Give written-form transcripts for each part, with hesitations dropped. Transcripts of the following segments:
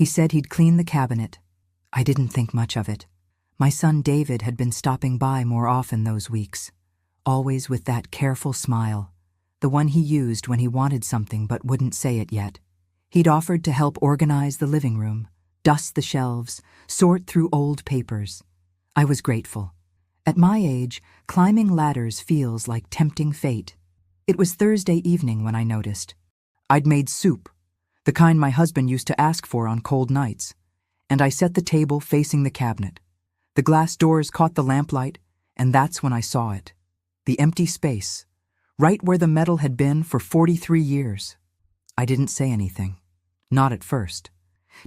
He said he'd clean the cabinet. I didn't think much of it. My son David had been stopping by more often those weeks, always with that careful smile, the one he used when he wanted something but wouldn't say it yet. He'd offered to help organize the living room, dust the shelves, sort through old papers. I was grateful. At my age, climbing ladders feels like tempting fate. It was Thursday evening when I noticed. I'd made soup, the kind my husband used to ask for on cold nights, and I set the table facing the cabinet. The glass doors caught the lamplight, and that's when I saw it. The empty space, right where the metal had been for 43 years. I didn't say anything. Not at first.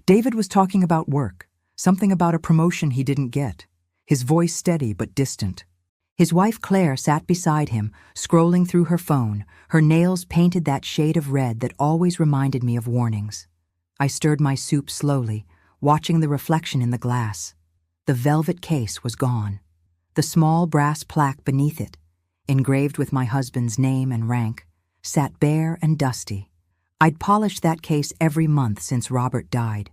David was talking about work, something about a promotion he didn't get, his voice steady but distant. His wife Claire sat beside him, scrolling through her phone, her nails painted that shade of red that always reminded me of warnings. I stirred my soup slowly, watching the reflection in the glass. The velvet case was gone. The small brass plaque beneath it, engraved with my husband's name and rank, sat bare and dusty. I'd polished that case every month since Robert died,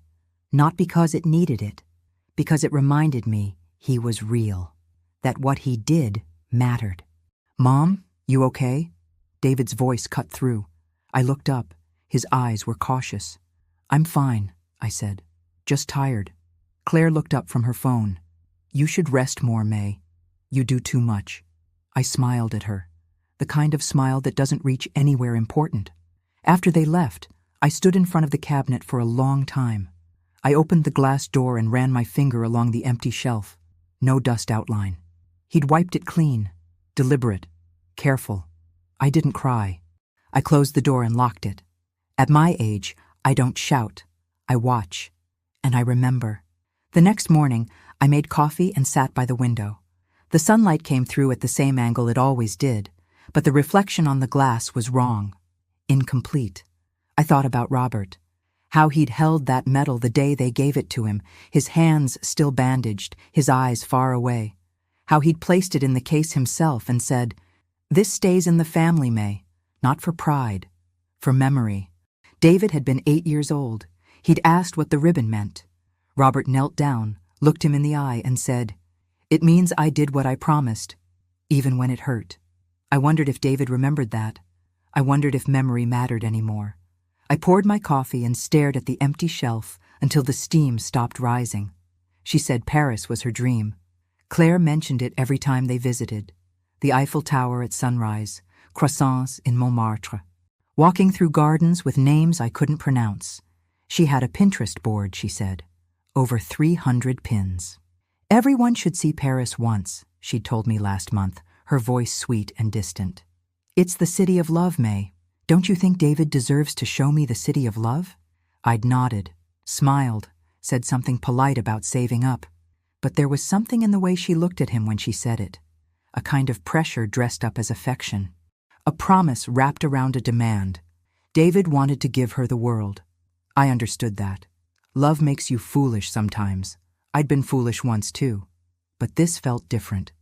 not because it needed it, because it reminded me he was real, that what he did mattered. "Mom, you okay?" David's voice cut through. I looked up. His eyes were cautious. "I'm fine," I said. "Just tired." Claire looked up from her phone. "You should rest more, May. You do too much." I smiled at her, the kind of smile that doesn't reach anywhere important. After they left, I stood in front of the cabinet for a long time. I opened the glass door and ran my finger along the empty shelf. No dust outline. He'd wiped it clean, deliberate, careful. I didn't cry. I closed the door and locked it. At my age, I don't shout. I watch. And I remember. The next morning, I made coffee and sat by the window. The sunlight came through at the same angle it always did, but the reflection on the glass was wrong, incomplete. I thought about Robert, how he'd held that medal the day they gave it to him, his hands still bandaged, his eyes far away. How he'd placed it in the case himself and said, "This stays in the family, May, not for pride, for memory." David had been 8 years old. He'd asked what the ribbon meant. Robert knelt down, looked him in the eye, and said, "It means I did what I promised, even when it hurt." I wondered if David remembered that. I wondered if memory mattered anymore. I poured my coffee and stared at the empty shelf until the steam stopped rising. She said Paris was her dream. Claire mentioned it every time they visited. The Eiffel Tower at sunrise, croissants in Montmartre. Walking through gardens with names I couldn't pronounce. She had a Pinterest board, she said. Over 300 pins. "Everyone should see Paris once," she'd told me last month, her voice sweet and distant. "It's the city of love, May. Don't you think David deserves to show me the city of love?" I'd nodded, smiled, said something polite about saving up. But there was something in the way she looked at him when she said it. A kind of pressure dressed up as affection. A promise wrapped around a demand. David wanted to give her the world. I understood that. Love makes you foolish sometimes. I'd been foolish once too. But this felt different.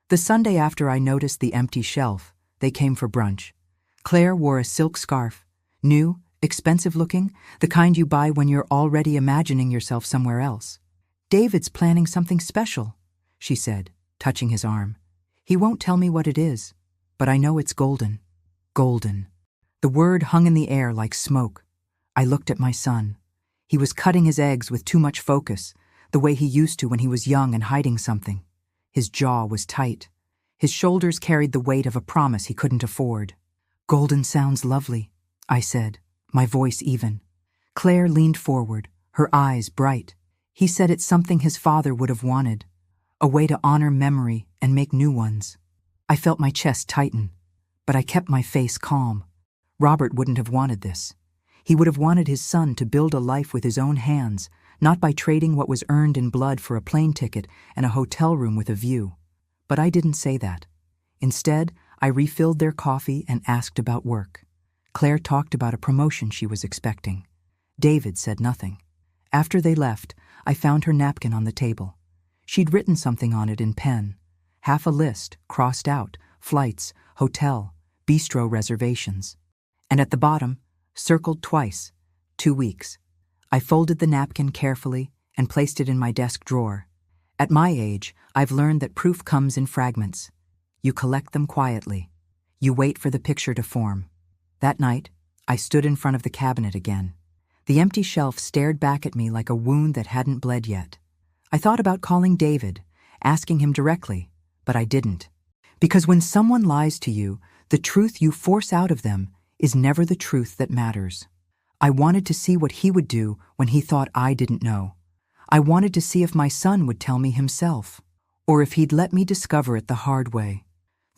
The Sunday after I noticed the empty shelf, they came for brunch. Claire wore a silk scarf, new, expensive looking, the kind you buy when you're already imagining yourself somewhere else. "David's planning something special," she said, touching his arm. "He won't tell me what it is, but I know it's golden." Golden. The word hung in the air like smoke. I looked at my son. He was cutting his eggs with too much focus, the way he used to when he was young and hiding something. His jaw was tight. His shoulders carried the weight of a promise he couldn't afford. "Golden sounds lovely," I said, my voice even. Claire leaned forward, her eyes bright. "He said it's something his father would have wanted, a way to honor memory and make new ones." I felt my chest tighten, but I kept my face calm. Robert wouldn't have wanted this. He would have wanted his son to build a life with his own hands, not by trading what was earned in blood for a plane ticket and a hotel room with a view. But I didn't say that. Instead, I refilled their coffee and asked about work. Claire talked about a promotion she was expecting. David said nothing. After they left, I found her napkin on the table. She'd written something on it in pen. Half a list, crossed out, flights, hotel, bistro reservations. And at the bottom, circled twice, 2 weeks. I folded the napkin carefully and placed it in my desk drawer. At my age, I've learned that proof comes in fragments. You collect them quietly. You wait for the picture to form. That night, I stood in front of the cabinet again. The empty shelf stared back at me like a wound that hadn't bled yet. I thought about calling David, asking him directly, but I didn't. Because when someone lies to you, the truth you force out of them is never the truth that matters. I wanted to see what he would do when he thought I didn't know. I wanted to see if my son would tell me himself, or if he'd let me discover it the hard way.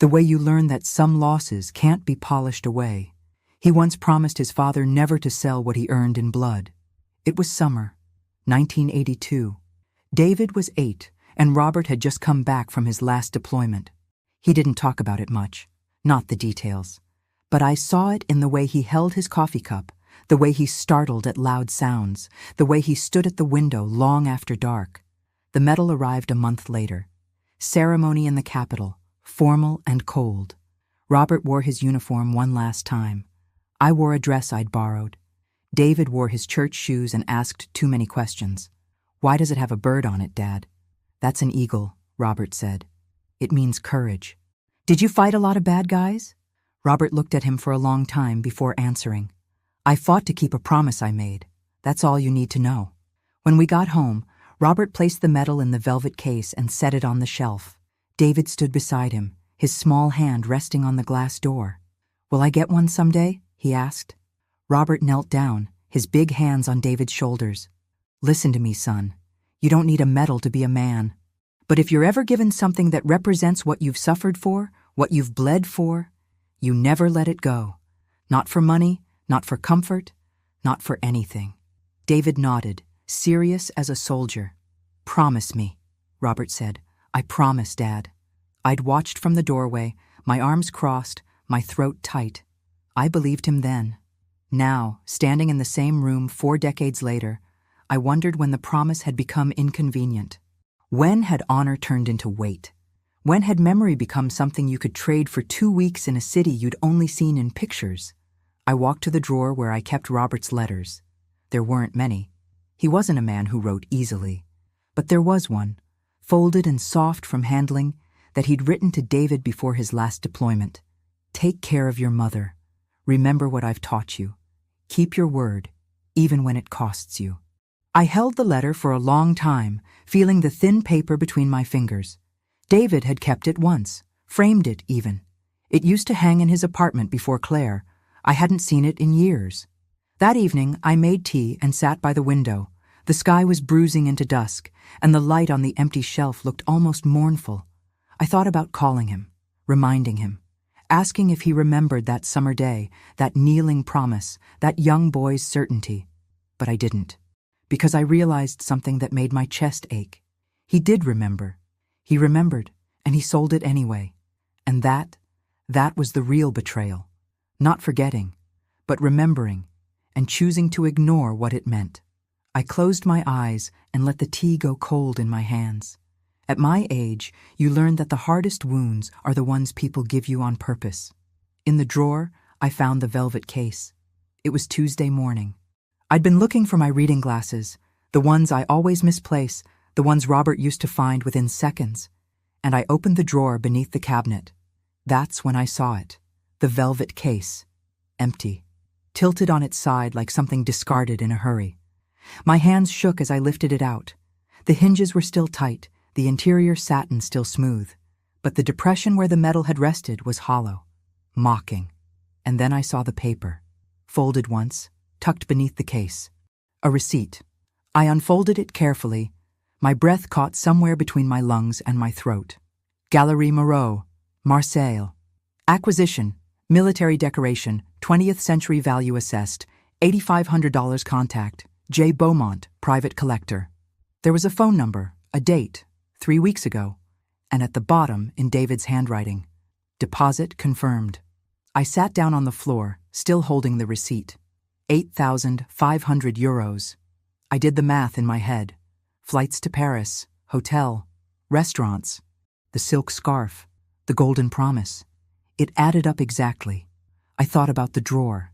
The way you learn that some losses can't be polished away. He once promised his father never to sell what he earned in blood. It was summer, 1982. David was 8, and Robert had just come back from his last deployment. He didn't talk about it much, not the details. But I saw it in the way he held his coffee cup, the way he startled at loud sounds, the way he stood at the window long after dark. The medal arrived a month later. Ceremony in the Capitol, formal and cold. Robert wore his uniform one last time. I wore a dress I'd borrowed. David wore his church shoes and asked too many questions. "Why does it have a bird on it, Dad?" "That's an eagle," Robert said. "It means courage." "Did you fight a lot of bad guys?" Robert looked at him for a long time before answering. "I fought to keep a promise I made. That's all you need to know." When we got home, Robert placed the medal in the velvet case and set it on the shelf. David stood beside him, his small hand resting on the glass door. "Will I get one someday?" he asked. Robert knelt down, his big hands on David's shoulders. "Listen to me, son. You don't need a medal to be a man. But if you're ever given something that represents what you've suffered for, what you've bled for, you never let it go. Not for money, not for comfort, not for anything." David nodded, serious as a soldier. "Promise me," Robert said. "I promise, Dad." I'd watched from the doorway, my arms crossed, my throat tight. I believed him then. Now, standing in the same room 4 decades later, I wondered when the promise had become inconvenient. When had honor turned into weight? When had memory become something you could trade for 2 weeks in a city you'd only seen in pictures? I walked to the drawer where I kept Robert's letters. There weren't many. He wasn't a man who wrote easily. But there was one, folded and soft from handling, that he'd written to David before his last deployment. "Take care of your mother. Remember what I've taught you. Keep your word, even when it costs you." I held the letter for a long time, feeling the thin paper between my fingers. David had kept it once, framed it even. It used to hang in his apartment before Claire. I hadn't seen it in years. That evening, I made tea and sat by the window. The sky was bruising into dusk, and the light on the empty shelf looked almost mournful. I thought about calling him, reminding him, asking if he remembered that summer day, that kneeling promise, that young boy's certainty. But I didn't, because I realized something that made my chest ache. He did remember. He remembered, and he sold it anyway. And that was the real betrayal. Not forgetting, but remembering, and choosing to ignore what it meant. I closed my eyes and let the tea go cold in my hands. At my age, you learn that the hardest wounds are the ones people give you on purpose. In the drawer, I found the velvet case. It was Tuesday morning. I'd been looking for my reading glasses, the ones I always misplace, the ones Robert used to find within seconds, and I opened the drawer beneath the cabinet. That's when I saw it, the velvet case, empty, tilted on its side like something discarded in a hurry. My hands shook as I lifted it out. The hinges were still tight, the interior satin still smooth, but the depression where the metal had rested was hollow, mocking. And then I saw the paper, folded once, tucked beneath the case. A receipt. I unfolded it carefully. My breath caught somewhere between my lungs and my throat. Galerie Moreau, Marseille. Acquisition, military decoration, 20th century value assessed, $8,500 contact, J. Beaumont, private collector. There was a phone number, a date, 3 weeks ago, and at the bottom, in David's handwriting, deposit confirmed. I sat down on the floor, still holding the receipt. 8,500 euros. I did the math in my head. Flights to Paris, hotel, restaurants, the silk scarf, the golden promise. It added up exactly. I thought about the drawer,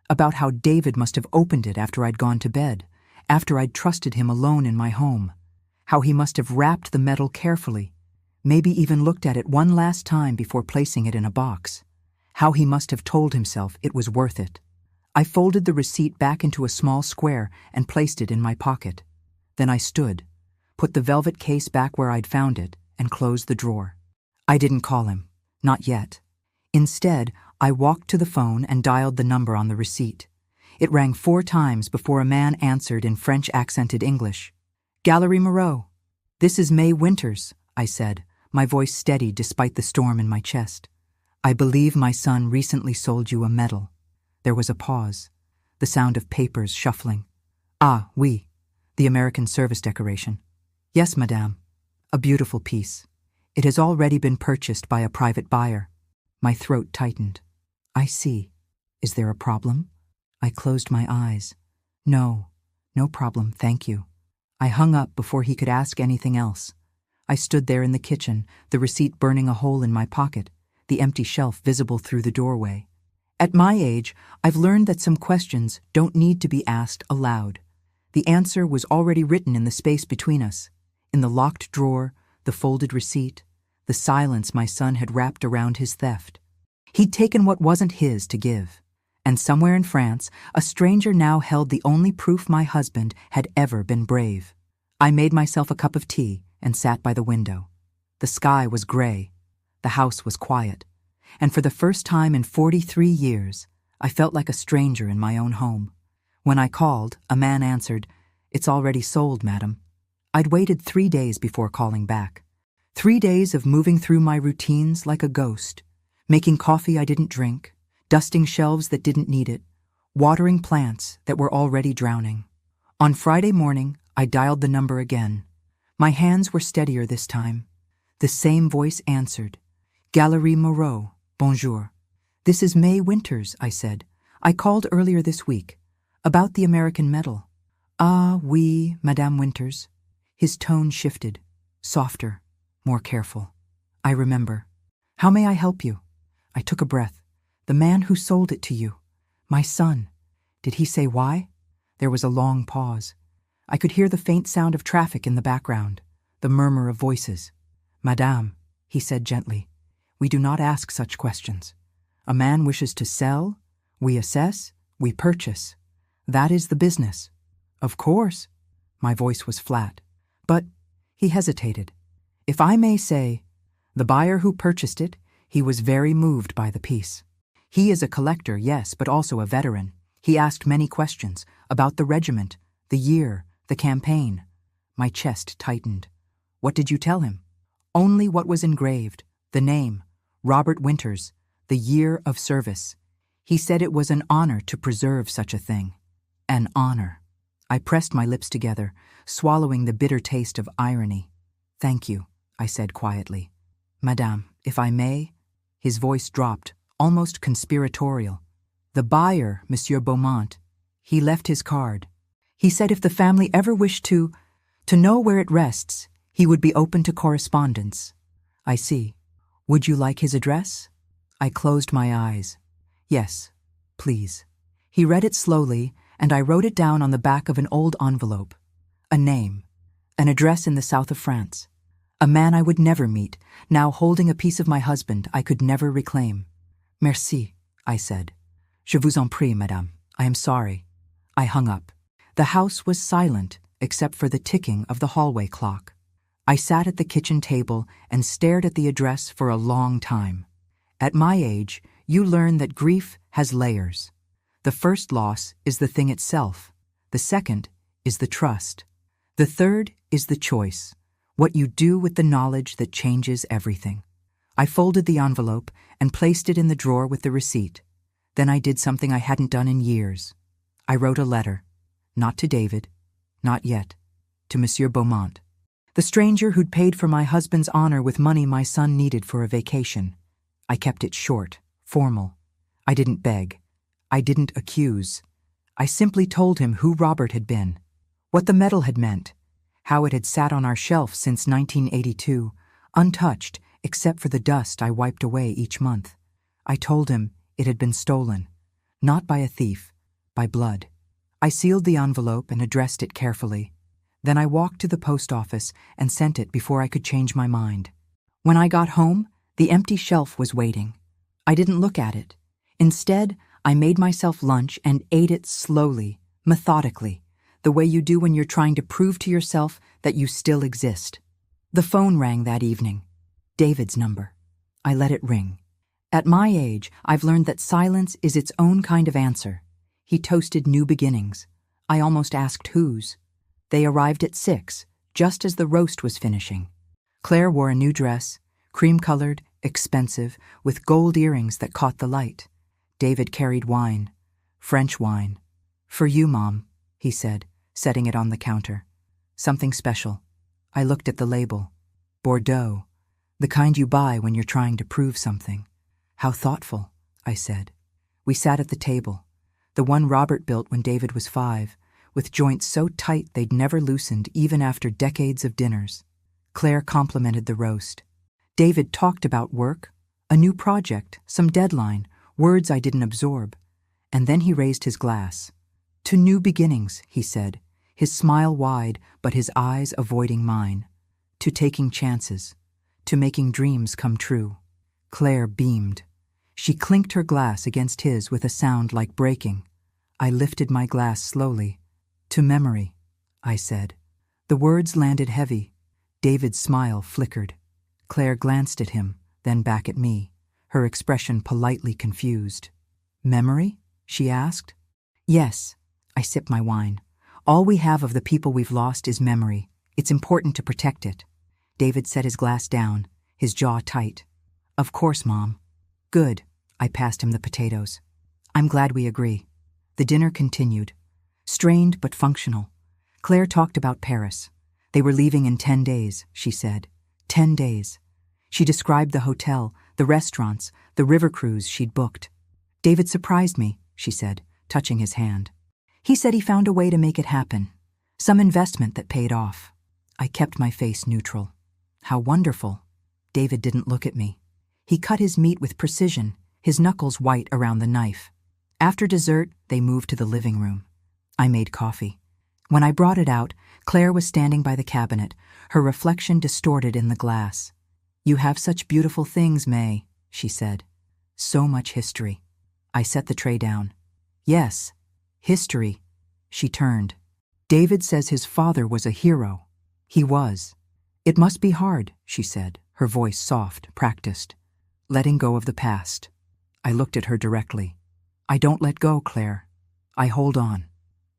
about how David must have opened it after I'd gone to bed, after I'd trusted him alone in my home. How he must have wrapped the medal carefully, maybe even looked at it one last time before placing it in a box. How he must have told himself it was worth it. I folded the receipt back into a small square and placed it in my pocket. Then I stood, put the velvet case back where I'd found it, and closed the drawer. I didn't call him. Not yet. Instead, I walked to the phone and dialed the number on the receipt. It rang 4 times before a man answered in French-accented English. "Galerie Moreau. This is May Winters," I said, my voice steady despite the storm in my chest. "I believe my son recently sold you a medal." There was a pause, the sound of papers shuffling. "Ah, oui, the American service decoration." "Yes, madame. A beautiful piece. It has already been purchased by a private buyer." My throat tightened. "I see. Is there a problem?" I closed my eyes. "No, no problem, thank you." I hung up before he could ask anything else. I stood there in the kitchen, the receipt burning a hole in my pocket, the empty shelf visible through the doorway. At my age, I've learned that some questions don't need to be asked aloud. The answer was already written in the space between us, in the locked drawer, the folded receipt, the silence my son had wrapped around his theft. He'd taken what wasn't his to give, and somewhere in France, a stranger now held the only proof my husband had ever been brave. I made myself a cup of tea and sat by the window. The sky was gray. The house was quiet. And for the first time in 43 years, I felt like a stranger in my own home. When I called, a man answered, "It's already sold, madam." I'd waited 3 days before calling back. 3 days of moving through my routines like a ghost, making coffee I didn't drink, dusting shelves that didn't need it, watering plants that were already drowning. On Friday morning, I dialed the number again. My hands were steadier this time. The same voice answered. "Galerie Moreau, bonjour. This is May Winters," I said. "I called earlier this week. About the American medal." "Ah, oui, Madame Winters." His tone shifted, softer, more careful. "I remember. How may I help you?" I took a breath. "The man who sold it to you. My son. Did he say why?" There was a long pause. I could hear the faint sound of traffic in the background, the murmur of voices. "Madame," he said gently, "we do not ask such questions. A man wishes to sell, we assess, we purchase. That is the business." "Of course." My voice was flat. "But," he hesitated, "if I may say, the buyer who purchased it, he was very moved by the piece. He is a collector, yes, but also a veteran. He asked many questions about the regiment, the year, the campaign." My chest tightened. "What did you tell him?" "Only what was engraved, the name, Robert Winters, the year of service. He said it was an honor to preserve such a thing. An honor." I pressed my lips together, swallowing the bitter taste of irony. "Thank you," I said quietly. "Madame, if I may." His voice dropped, almost conspiratorial. "The buyer, Monsieur Beaumont, he left his card. He said if the family ever wished to know where it rests, he would be open to correspondence." "I see. Would you like his address?" I closed my eyes. "Yes, please." He read it slowly, and I wrote it down on the back of an old envelope. A name, an address in the south of France. A man I would never meet, now holding a piece of my husband I could never reclaim. "Merci," I said. "Je vous en prie, madame. I am sorry." I hung up. The house was silent, except for the ticking of the hallway clock. I sat at the kitchen table and stared at the address for a long time. At my age, you learn that grief has layers. The first loss is the thing itself. The second is the trust. The third is the choice, what you do with the knowledge that changes everything. I folded the envelope and placed it in the drawer with the receipt. Then I did something I hadn't done in years. I wrote a letter. Not to David, not yet, to Monsieur Beaumont, the stranger who'd paid for my husband's honor with money my son needed for a vacation. I kept it short, formal. I didn't beg. I didn't accuse. I simply told him who Robert had been, what the medal had meant, how it had sat on our shelf since 1982, untouched except for the dust I wiped away each month. I told him it had been stolen, not by a thief, by blood. I sealed the envelope and addressed it carefully. Then I walked to the post office and sent it before I could change my mind. When I got home, the empty shelf was waiting. I didn't look at it. Instead, I made myself lunch and ate it slowly, methodically, the way you do when you're trying to prove to yourself that you still exist. The phone rang that evening. David's number. I let it ring. At my age, I've learned that silence is its own kind of answer. He toasted new beginnings. I almost asked whose. They arrived at 6, just as the roast was finishing. Claire wore a new dress, cream-colored, expensive, with gold earrings that caught the light. David carried wine, French wine. "For you, Mom," he said, setting it on the counter. "Something special." I looked at the label. Bordeaux, the kind you buy when you're trying to prove something. "How thoughtful," I said. We sat at the table, the one Robert built when David was 5, with joints so tight they'd never loosened even after decades of dinners. Claire complimented the roast. David talked about work, a new project, some deadline, words I didn't absorb. And then he raised his glass. "To new beginnings," he said, his smile wide but his eyes avoiding mine. "To taking chances, to making dreams come true." Claire beamed. She clinked her glass against his with a sound like breaking. I lifted my glass slowly. "To memory," I said. The words landed heavy. David's smile flickered. Claire glanced at him, then back at me, her expression politely confused. "Memory?" she asked. "Yes." I sipped my wine. "All we have of the people we've lost is memory. It's important to protect it." David set his glass down, his jaw tight. "Of course, Mom." "Good." I passed him the potatoes. "I'm glad we agree." The dinner continued. Strained but functional. Claire talked about Paris. They were leaving in 10 days, she said. 10 days. She described the hotel, the restaurants, the river cruise she'd booked. "David surprised me," she said, touching his hand. "He said he found a way to make it happen. Some investment that paid off." I kept my face neutral. "How wonderful." David didn't look at me. He cut his meat with precision, his knuckles white around the knife. After dessert, they moved to the living room. I made coffee. When I brought it out, Claire was standing by the cabinet, her reflection distorted in the glass. "You have such beautiful things, May," she said. "So much history." I set the tray down. "Yes, history." She turned. "David says his father was a hero." "He was." "It must be hard," she said, her voice soft, practiced. "Letting go of the past." I looked at her directly. "I don't let go, Claire. I hold on.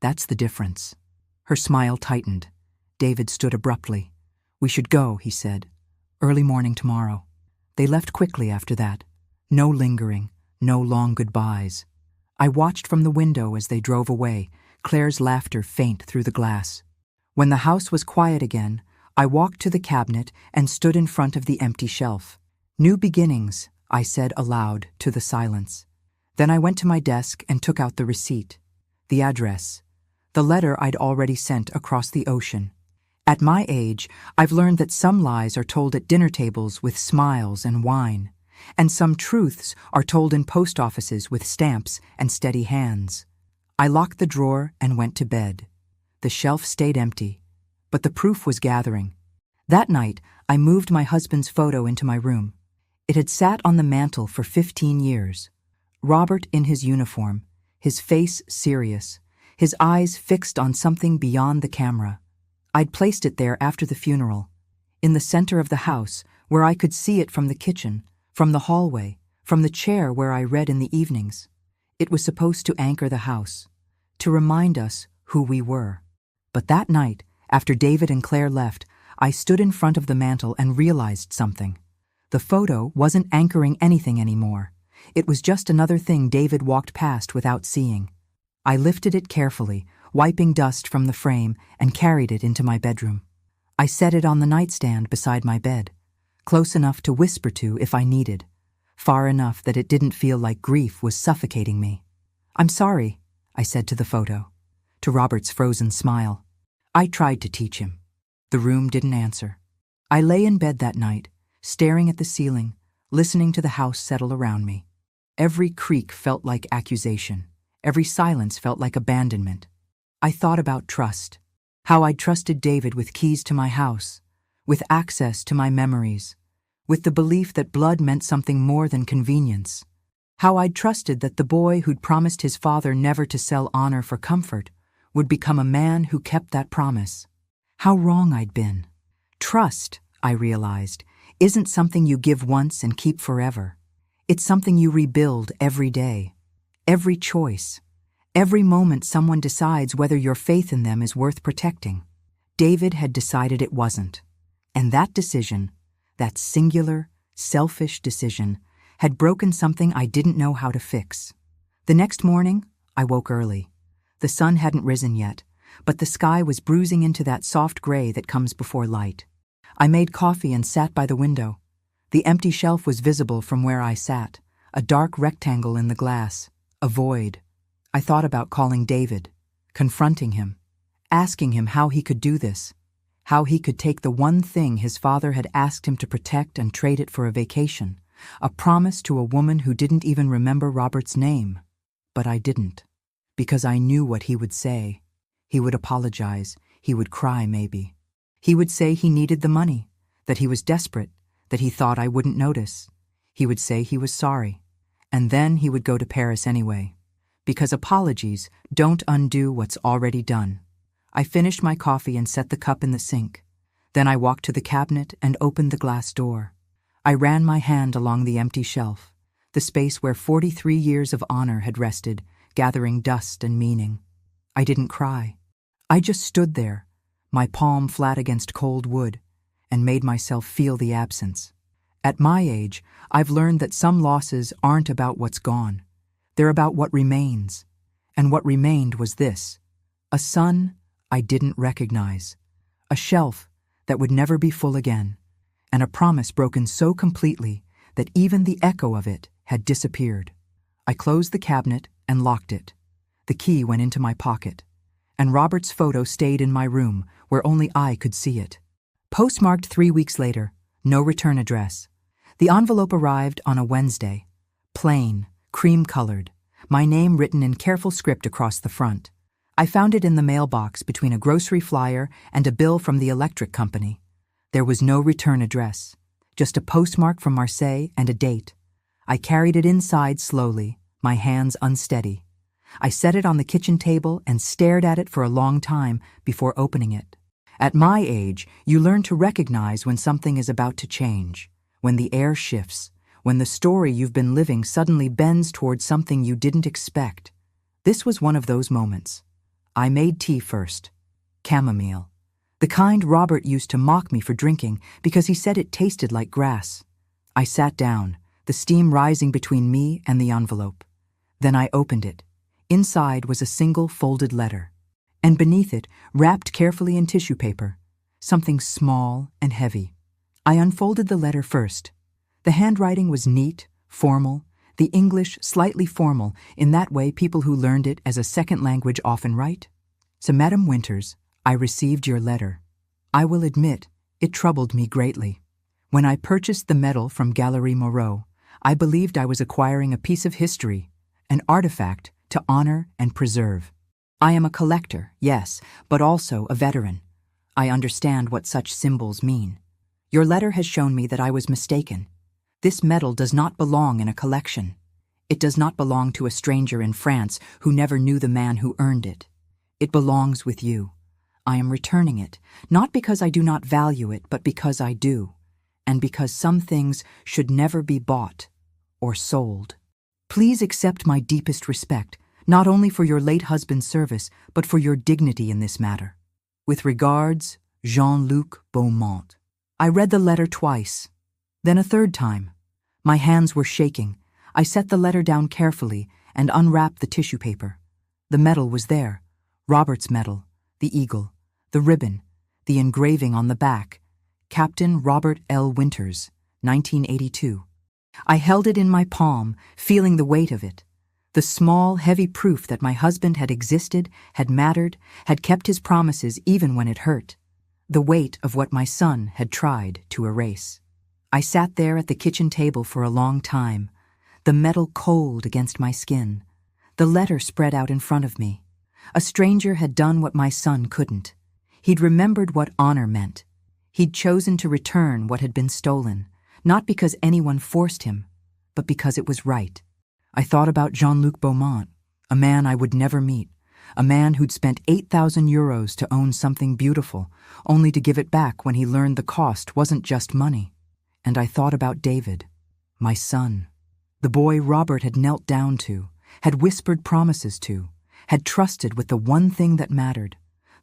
That's the difference." Her smile tightened. David stood abruptly. "We should go," he said. "Early morning tomorrow." They left quickly after that. No lingering, no long goodbyes. I watched from the window as they drove away, Claire's laughter faint through the glass. When the house was quiet again, I walked to the cabinet and stood in front of the empty shelf. "New beginnings," I said aloud to the silence. Then I went to my desk and took out the receipt, the address, the letter I'd already sent across the ocean. At my age, I've learned that some lies are told at dinner tables with smiles and wine, and some truths are told in post offices with stamps and steady hands. I locked the drawer and went to bed. The shelf stayed empty, but the proof was gathering. That night, I moved my husband's photo into my room. It had sat on the mantel for 15 years. Robert in his uniform, his face serious, his eyes fixed on something beyond the camera. I'd placed it there after the funeral, in the center of the house, where I could see it from the kitchen, from the hallway, from the chair where I read in the evenings. It was supposed to anchor the house, to remind us who we were. But that night, after David and Claire left, I stood in front of the mantel and realized something. The photo wasn't anchoring anything anymore. It was just another thing David walked past without seeing. I lifted it carefully, wiping dust from the frame, and carried it into my bedroom. I set it on the nightstand beside my bed, close enough to whisper to if I needed, far enough that it didn't feel like grief was suffocating me. "I'm sorry," I said to the photo, to Robert's frozen smile. I tried to teach him. The room didn't answer. I lay in bed that night, staring at the ceiling, listening to the house settle around me. Every creak felt like accusation. Every silence felt like abandonment. I thought about trust. How I'd trusted David with keys to my house, with access to my memories, with the belief that blood meant something more than convenience. How I'd trusted that the boy who'd promised his father never to sell honor for comfort would become a man who kept that promise. How wrong I'd been. Trust, I realized, isn't something you give once and keep forever. It's something you rebuild every day, every choice, every moment someone decides whether your faith in them is worth protecting. David had decided it wasn't. And that decision, that singular, selfish decision, had broken something I didn't know how to fix. The next morning, I woke early. The sun hadn't risen yet, but the sky was bruising into that soft gray that comes before light. I made coffee and sat by the window. The empty shelf was visible from where I sat, a dark rectangle in the glass, a void. I thought about calling David, confronting him, asking him how he could do this, how he could take the one thing his father had asked him to protect and trade it for a vacation, a promise to a woman who didn't even remember Robert's name. But I didn't, because I knew what he would say. He would apologize, he would cry maybe. He would say he needed the money, that he was desperate, that he thought I wouldn't notice. He would say he was sorry, and then he would go to Paris anyway. Because apologies don't undo what's already done. I finished my coffee and set the cup in the sink. Then I walked to the cabinet and opened the glass door. I ran my hand along the empty shelf, the space where 43 years of honor had rested, gathering dust and meaning. I didn't cry. I just stood there, my palm flat against cold wood, and made myself feel the absence. At my age, I've learned that some losses aren't about what's gone. They're about what remains. And what remained was this: a son I didn't recognize, a shelf that would never be full again, and a promise broken so completely that even the echo of it had disappeared. I closed the cabinet and locked it. The key went into my pocket, and Robert's photo stayed in my room where only I could see it. Postmarked 3 weeks later, no return address. The envelope arrived on a Wednesday, plain, cream-colored, my name written in careful script across the front. I found it in the mailbox between a grocery flyer and a bill from the electric company. There was no return address, just a postmark from Marseille and a date. I carried it inside slowly, my hands unsteady. I set it on the kitchen table and stared at it for a long time before opening it. At my age, you learn to recognize when something is about to change, when the air shifts, when the story you've been living suddenly bends towards something you didn't expect. This was one of those moments. I made tea first. Chamomile. The kind Robert used to mock me for drinking because he said it tasted like grass. I sat down, the steam rising between me and the envelope. Then I opened it. Inside was a single folded letter, and beneath it, wrapped carefully in tissue paper, something small and heavy. I unfolded the letter first. The handwriting was neat, formal, the English slightly formal, in that way people who learned it as a second language often write. So, Madam Winters, I received your letter. I will admit, it troubled me greatly. When I purchased the medal from Galerie Moreau, I believed I was acquiring a piece of history, an artifact to honor and preserve. I am a collector, yes, but also a veteran. I understand what such symbols mean. Your letter has shown me that I was mistaken. This medal does not belong in a collection. It does not belong to a stranger in France who never knew the man who earned it. It belongs with you. I am returning it, not because I do not value it, but because I do, and because some things should never be bought or sold. Please accept my deepest respect, not only for your late husband's service, but for your dignity in this matter. With regards, Jean-Luc Beaumont. I read the letter twice, then a third time. My hands were shaking. I set the letter down carefully and unwrapped the tissue paper. The medal was there, Robert's medal, the eagle, the ribbon, the engraving on the back, Captain Robert L. Winters, 1982. I held it in my palm, feeling the weight of it. The small, heavy proof that my husband had existed, had mattered, had kept his promises even when it hurt. The weight of what my son had tried to erase. I sat there at the kitchen table for a long time, the metal cold against my skin, the letter spread out in front of me. A stranger had done what my son couldn't. He'd remembered what honor meant. He'd chosen to return what had been stolen, not because anyone forced him, but because it was right. I thought about Jean-Luc Beaumont, a man I would never meet, a man who'd spent 8,000 euros to own something beautiful, only to give it back when he learned the cost wasn't just money. And I thought about David, my son, the boy Robert had knelt down to, had whispered promises to, had trusted with the one thing that mattered,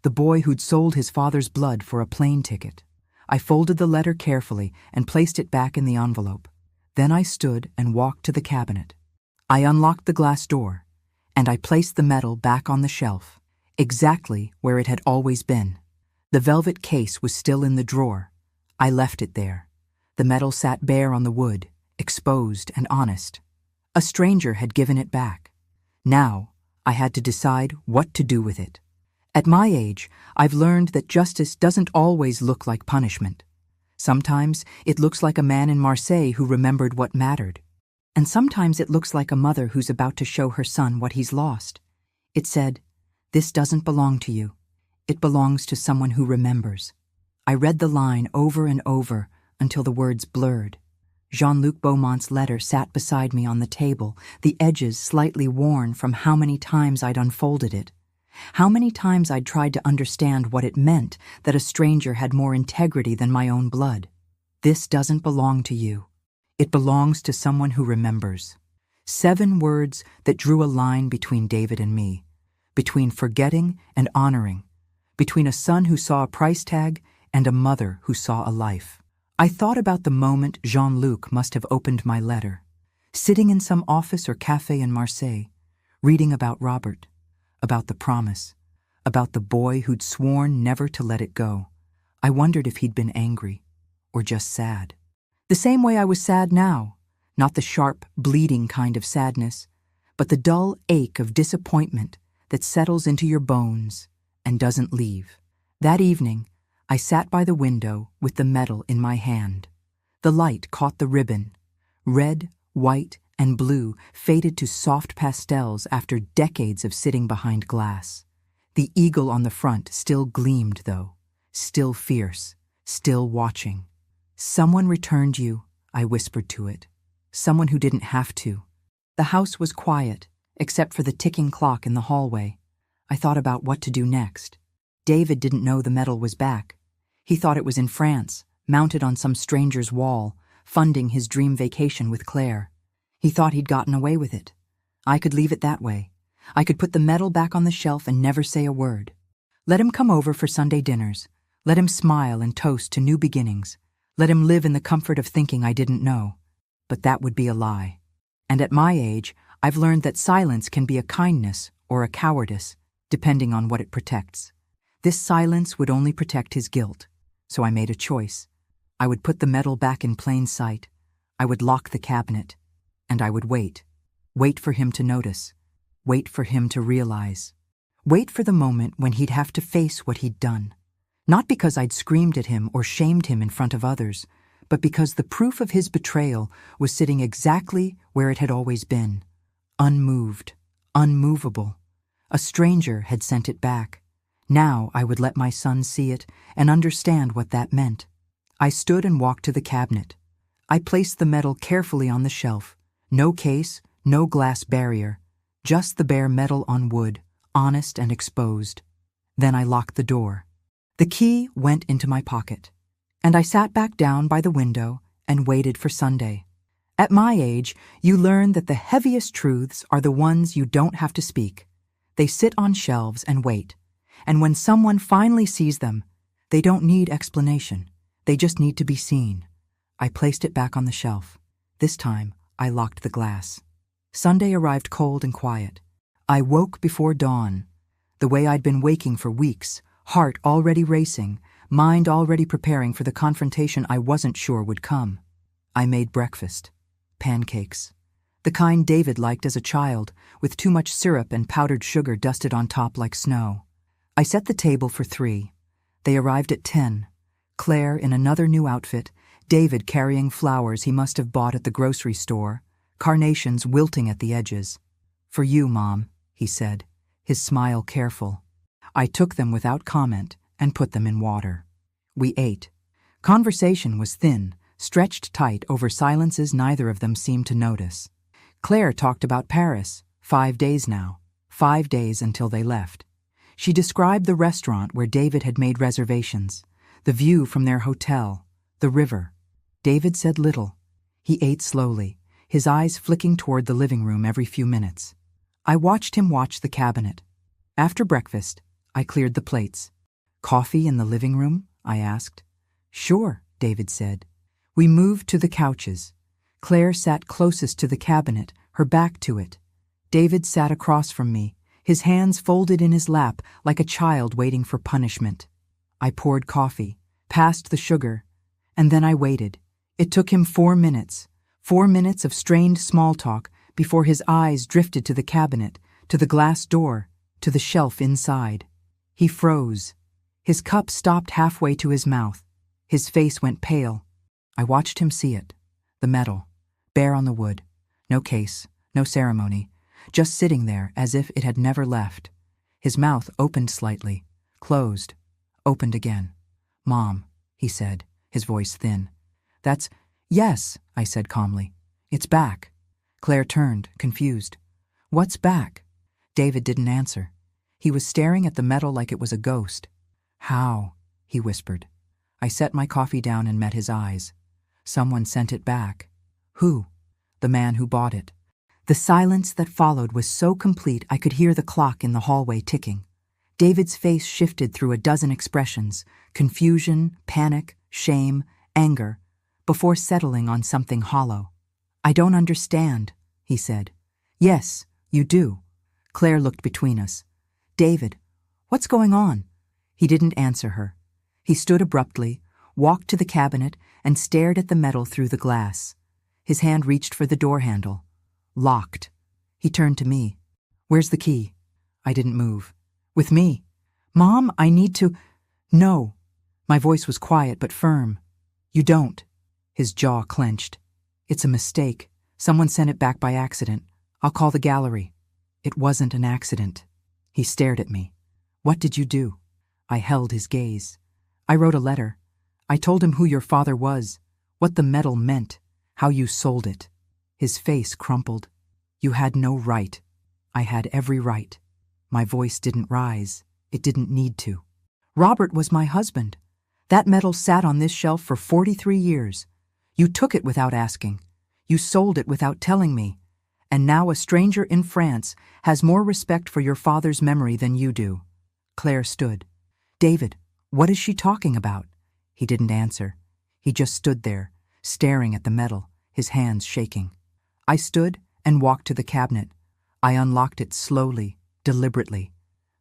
the boy who'd sold his father's blood for a plane ticket. I folded the letter carefully and placed it back in the envelope. Then I stood and walked to the cabinet. I unlocked the glass door, and I placed the medal back on the shelf, exactly where it had always been. The velvet case was still in the drawer. I left it there. The medal sat bare on the wood, exposed and honest. A stranger had given it back. Now, I had to decide what to do with it. At my age, I've learned that justice doesn't always look like punishment. Sometimes it looks like a man in Marseille who remembered what mattered. And sometimes it looks like a mother who's about to show her son what he's lost. It said, "This doesn't belong to you. It belongs to someone who remembers." I read the line over and over until the words blurred. Jean-Luc Beaumont's letter sat beside me on the table, the edges slightly worn from how many times I'd unfolded it. How many times I'd tried to understand what it meant that a stranger had more integrity than my own blood. This doesn't belong to you. It belongs to someone who remembers. 7 words that drew a line between David and me, between forgetting and honoring, between a son who saw a price tag and a mother who saw a life. I thought about the moment Jean-Luc must have opened my letter, sitting in some office or cafe in Marseille, reading about Robert, about the promise, about the boy who'd sworn never to let it go. I wondered if he'd been angry or just sad. The same way I was sad now, not the sharp, bleeding kind of sadness, but the dull ache of disappointment that settles into your bones and doesn't leave. That evening, I sat by the window with the medal in my hand. The light caught the ribbon. Red, white, and blue faded to soft pastels after decades of sitting behind glass. The eagle on the front still gleamed, though, still fierce, still watching. "Someone returned you," I whispered to it. "Someone who didn't have to." The house was quiet, except for the ticking clock in the hallway. I thought about what to do next. David didn't know the medal was back. He thought it was in France, mounted on some stranger's wall, funding his dream vacation with Claire. He thought he'd gotten away with it. I could leave it that way. I could put the medal back on the shelf and never say a word. Let him come over for Sunday dinners. Let him smile and toast to new beginnings. Let him live in the comfort of thinking I didn't know. But that would be a lie. And at my age, I've learned that silence can be a kindness or a cowardice, depending on what it protects. This silence would only protect his guilt, so I made a choice. I would put the medal back in plain sight. I would lock the cabinet. And I would wait. Wait for him to notice. Wait for him to realize. Wait for the moment when he'd have to face what he'd done. Not because I'd screamed at him or shamed him in front of others, but because the proof of his betrayal was sitting exactly where it had always been. Unmoved. Unmovable. A stranger had sent it back. Now I would let my son see it and understand what that meant. I stood and walked to the cabinet. I placed the medal carefully on the shelf. No case, no glass barrier, just the bare metal on wood, honest and exposed. Then I locked the door. The key went into my pocket, and I sat back down by the window and waited for Sunday. At my age, you learn that the heaviest truths are the ones you don't have to speak. They sit on shelves and wait, and when someone finally sees them, they don't need explanation. They just need to be seen. I placed it back on the shelf. This time, I locked the glass. Sunday arrived cold and quiet. I woke before dawn, the way I'd been waking for weeks, heart already racing, mind already preparing for the confrontation I wasn't sure would come. I made breakfast. Pancakes. The kind David liked as a child, with too much syrup and powdered sugar dusted on top like snow. I set the table for 3. They arrived at 10. Claire in another new outfit, David carrying flowers he must have bought at the grocery store, carnations wilting at the edges. "For you, Mom," he said, his smile careful. I took them without comment and put them in water. We ate. Conversation was thin, stretched tight over silences neither of them seemed to notice. Claire talked about Paris, 5 days now, 5 days until they left. She described the restaurant where David had made reservations, the view from their hotel, the river. David said little. He ate slowly, his eyes flicking toward the living room every few minutes. I watched him watch the cabinet. After breakfast, I cleared the plates. "Coffee in the living room?" I asked. "Sure," David said. We moved to the couches. Claire sat closest to the cabinet, her back to it. David sat across from me, his hands folded in his lap like a child waiting for punishment. I poured coffee, passed the sugar, and then I waited. It took him 4 minutes, 4 minutes of strained small talk before his eyes drifted to the cabinet, to the glass door, to the shelf inside. He froze. His cup stopped halfway to his mouth. His face went pale. I watched him see it. The metal, bare on the wood. No case, no ceremony, just sitting there as if it had never left. His mouth opened slightly, closed, opened again. "Mom," he said, his voice thin. "That's—" "Yes," I said calmly. "It's back." Claire turned, confused. "What's back?" David didn't answer. He was staring at the metal like it was a ghost. "How?" he whispered. I set my coffee down and met his eyes. "Someone sent it back." "Who?" "The man who bought it." The silence that followed was so complete I could hear the clock in the hallway ticking. David's face shifted through a dozen expressions, confusion, panic, shame, anger, before settling on something hollow. "I don't understand," he said. "Yes, you do." Claire looked between us. "David, what's going on?" He didn't answer her. He stood abruptly, walked to the cabinet, and stared at the metal through the glass. His hand reached for the door handle. Locked. He turned to me. "Where's the key?" I didn't move. "With me." "Mom, I need to—" "No." My voice was quiet but firm. "You don't." His jaw clenched. "It's a mistake. Someone sent it back by accident. I'll call the gallery." "It wasn't an accident." He stared at me. "What did you do?" I held his gaze. "I wrote a letter. I told him who your father was, what the metal meant, how you sold it." His face crumpled. "You had no right." I had every right. My voice didn't rise. It didn't need to. "Robert was my husband. That metal sat on this shelf for 43 years. You took it without asking. You sold it without telling me. And now a stranger in France has more respect for your father's memory than you do." Claire stood. "David, what is she talking about?" He didn't answer. He just stood there, staring at the metal, his hands shaking. I stood and walked to the cabinet. I unlocked it slowly, deliberately.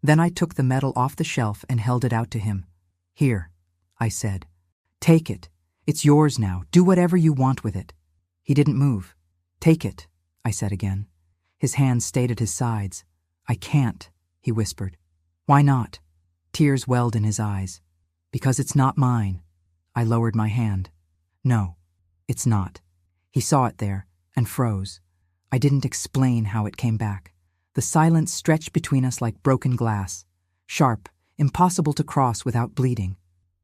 Then I took the metal off the shelf and held it out to him. "Here," I said. "Take it. It's yours now. Do whatever you want with it." He didn't move. "Take it," I said again. His hands stayed at his sides. "I can't," he whispered. "Why not?" Tears welled in his eyes. "Because it's not mine." I lowered my hand. "No, it's not." He saw it there and froze. I didn't explain how it came back. The silence stretched between us like broken glass, sharp, impossible to cross without bleeding.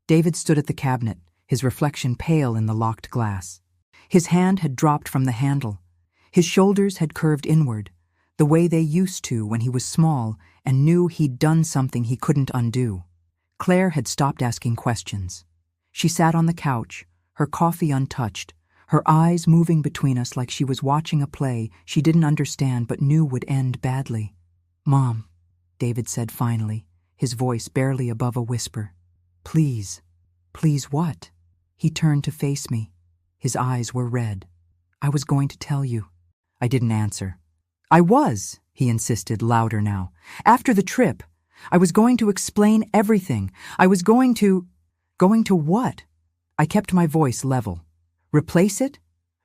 David stood at the cabinet, his reflection pale in the locked glass. His hand had dropped from the handle. His shoulders had curved inward, the way they used to when he was small and knew he'd done something he couldn't undo. Claire had stopped asking questions. She sat on the couch, her coffee untouched, her eyes moving between us like she was watching a play she didn't understand but knew would end badly. "Mom," David said finally, his voice barely above a whisper. "Please." "Please what?" He turned to face me. His eyes were red. "I was going to tell you." I didn't answer. "I was," he insisted, louder now. "After the trip. I was going to explain everything. I was going to—" "Going to what?" I kept my voice level. "Replace it?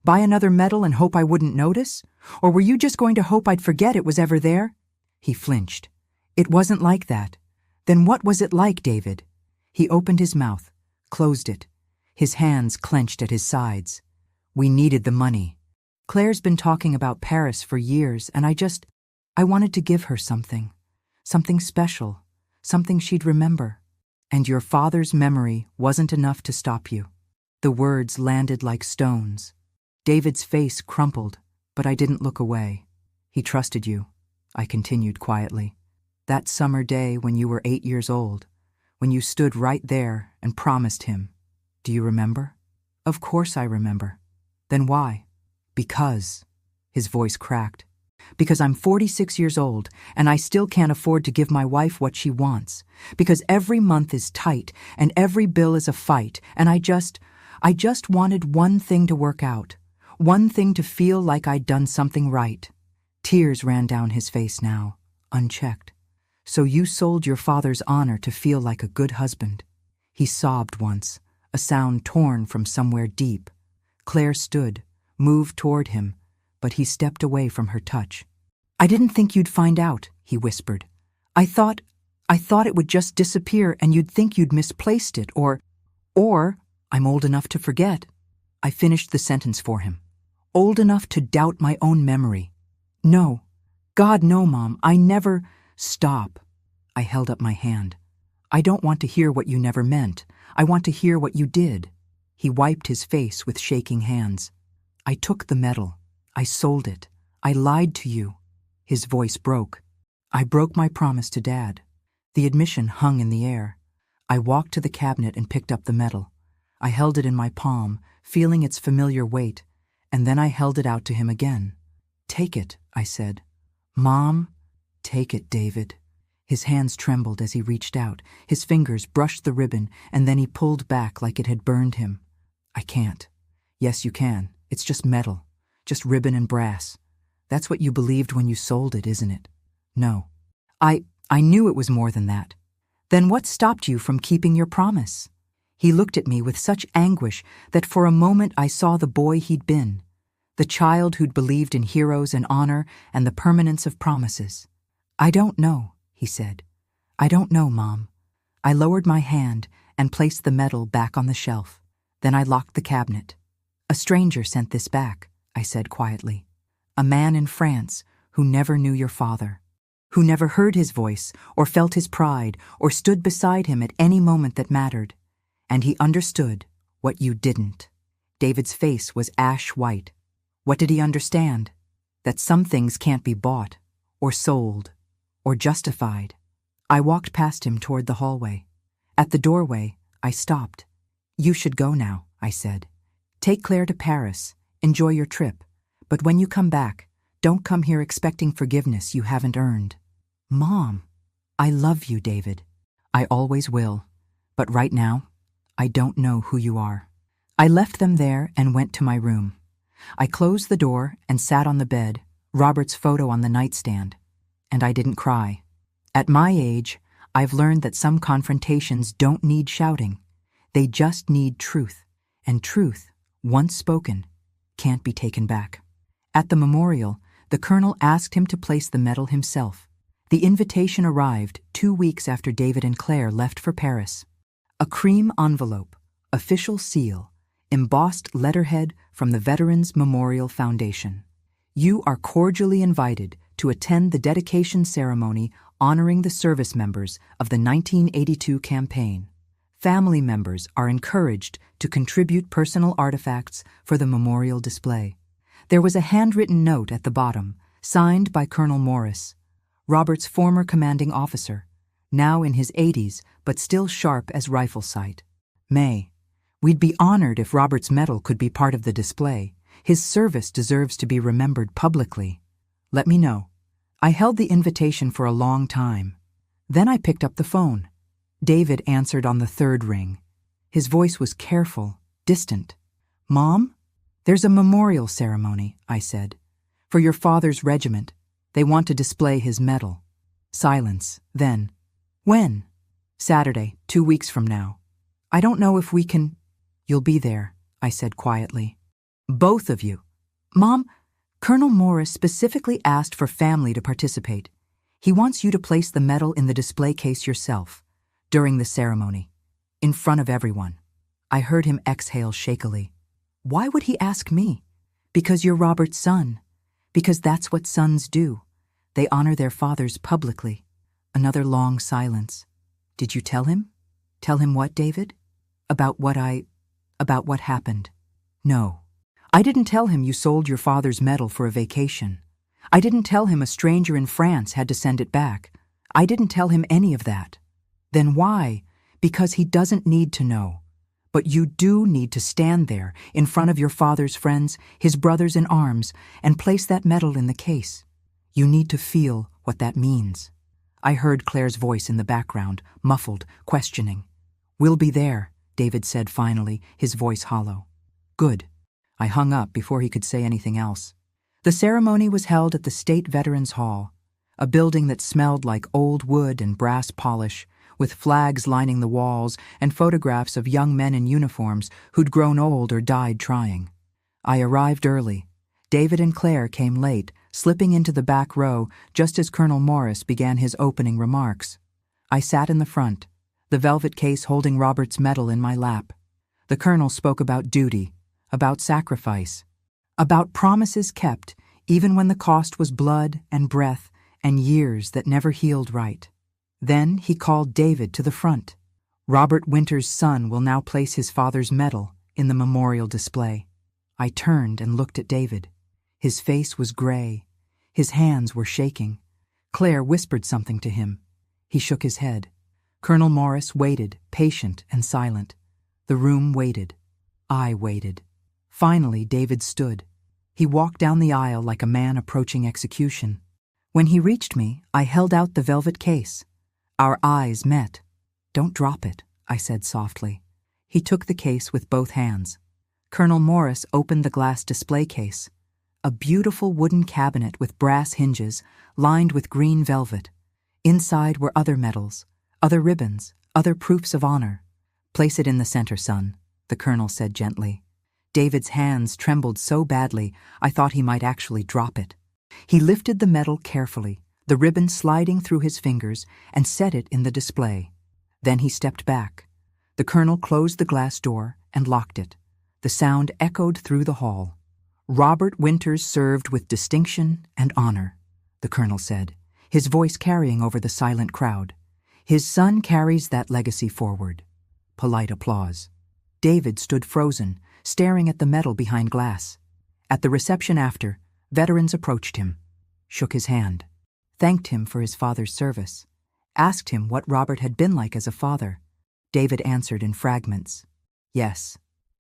Buy another metal and hope I wouldn't notice? Or were you just going to hope I'd forget it was ever there?" He flinched. "It wasn't like that." "Then what was it like, David?" He opened his mouth, closed it. His hands clenched at his sides. "We needed the money. Claire's been talking about Paris for years, and I wanted to give her something. Something special, something she'd remember. And your father's memory wasn't enough to stop you. The words landed like stones. David's face crumpled, but I didn't look away. He trusted you, I continued quietly. That summer day when you were 8 years old, when you stood right there and promised him. Do you remember? Of course I remember. Then why? Because, his voice cracked, because I'm 46 years old and I still can't afford to give my wife what she wants, because every month is tight and every bill is a fight, and I just wanted one thing to work out, one thing to feel like I'd done something right. Tears ran down his face now, unchecked. So you sold your father's honor to feel like a good husband. He sobbed once, a sound torn from somewhere deep. Claire stood, moved toward him, but he stepped away from her touch. I didn't think you'd find out, he whispered. I thought it would just disappear and you'd think you'd misplaced it, or I'm old enough to forget. I finished the sentence for him. Old enough to doubt my own memory. No. God, no, Mom, I never... Stop. I held up my hand. I don't want to hear what you never meant. I want to hear what you did. He wiped his face with shaking hands. I took the medal. I sold it. I lied to you. His voice broke. I broke my promise to Dad. The admission hung in the air. I walked to the cabinet and picked up the medal. I held it in my palm, feeling its familiar weight, and then I held it out to him again. Take it, I said. Mom, take it, David. His hands trembled as he reached out. His fingers brushed the ribbon, and then he pulled back like it had burned him. I can't. Yes, you can. It's just metal. Just ribbon and brass. That's what you believed when you sold it, isn't it? No. I knew it was more than that. Then what stopped you from keeping your promise? He looked at me with such anguish that for a moment I saw the boy he'd been, the child who'd believed in heroes and honor and the permanence of promises. I don't know, he said. I don't know, Mom. I lowered my hand and placed the medal back on the shelf. Then I locked the cabinet. A stranger sent this back, I said quietly. A man in France who never knew your father, who never heard his voice or felt his pride or stood beside him at any moment that mattered. And he understood what you didn't. David's face was ash white. What did he understand? That some things can't be bought, or sold, or justified. I walked past him toward the hallway. At the doorway, I stopped. You should go now, I said. Take Claire to Paris, enjoy your trip, but when you come back, don't come here expecting forgiveness you haven't earned. Mom, I love you, David. I always will, but right now, I don't know who you are. I left them there and went to my room. I closed the door and sat on the bed, Robert's photo on the nightstand, and I didn't cry. At my age, I've learned that some confrontations don't need shouting. They just need truth, and truth, once spoken, can't be taken back. At the memorial, the colonel asked him to place the medal himself. The invitation arrived 2 weeks after David and Claire left for Paris. A cream envelope, official seal, embossed letterhead from the Veterans Memorial Foundation. You are cordially invited to attend the dedication ceremony honoring the service members of the 1982 campaign. Family members are encouraged to contribute personal artifacts for the memorial display. There was a handwritten note at the bottom, signed by Colonel Morris, Robert's former commanding officer, now in his 80s but still sharp as rifle sight. May, we'd be honored if Robert's medal could be part of the display. His service deserves to be remembered publicly. Let me know. I held the invitation for a long time. Then I picked up the phone. David answered on the third ring. His voice was careful, distant. Mom? There's a memorial ceremony, I said. For your father's regiment. They want to display his medal. Silence. Then. When? Saturday, 2 weeks from now. I don't know if we can... You'll be there, I said quietly. Both of you. Mom, Colonel Morris specifically asked for family to participate. He wants you to place the medal in the display case yourself, during the ceremony, in front of everyone. I heard him exhale shakily. Why would he ask me? Because you're Robert's son. Because that's what sons do. They honor their fathers publicly. Another long silence. Did you tell him? Tell him what, David? About what happened? No. I didn't tell him you sold your father's medal for a vacation. I didn't tell him a stranger in France had to send it back. I didn't tell him any of that. Then why? Because he doesn't need to know. But you do need to stand there in front of your father's friends, his brothers in arms, and place that medal in the case. You need to feel what that means. I heard Claire's voice in the background, muffled, questioning. We'll be there, David said finally, his voice hollow. Good. I hung up before he could say anything else. The ceremony was held at the State Veterans Hall, a building that smelled like old wood and brass polish, with flags lining the walls and photographs of young men in uniforms who'd grown old or died trying. I arrived early. David and Claire came late, slipping into the back row just as Colonel Morris began his opening remarks. I sat in the front, the velvet case holding Robert's medal in my lap. The colonel spoke about duty, about sacrifice, about promises kept even when the cost was blood and breath and years that never healed right. Then he called David to the front. Robert Winter's son will now place his father's medal in the memorial display. I turned and looked at David. His face was gray. His hands were shaking. Claire whispered something to him. He shook his head. Colonel Morris waited, patient and silent. The room waited. I waited. Finally, David stood. He walked down the aisle like a man approaching execution. When he reached me, I held out the velvet case. Our eyes met. Don't drop it, I said softly. He took the case with both hands. Colonel Morris opened the glass display case. A beautiful wooden cabinet with brass hinges, lined with green velvet. Inside were other medals, other ribbons, other proofs of honor. Place it in the center, son, the colonel said gently. David's hands trembled so badly I thought he might actually drop it. He lifted the medal carefully, the ribbon sliding through his fingers, and set it in the display. Then he stepped back. The colonel closed the glass door and locked it. The sound echoed through the hall. Robert Winters served with distinction and honor, the colonel said, his voice carrying over the silent crowd. His son carries that legacy forward. Polite applause. David stood frozen, staring at the medal behind glass. At the reception after, veterans approached him, shook his hand, thanked him for his father's service, asked him what Robert had been like as a father. David answered in fragments. Yes,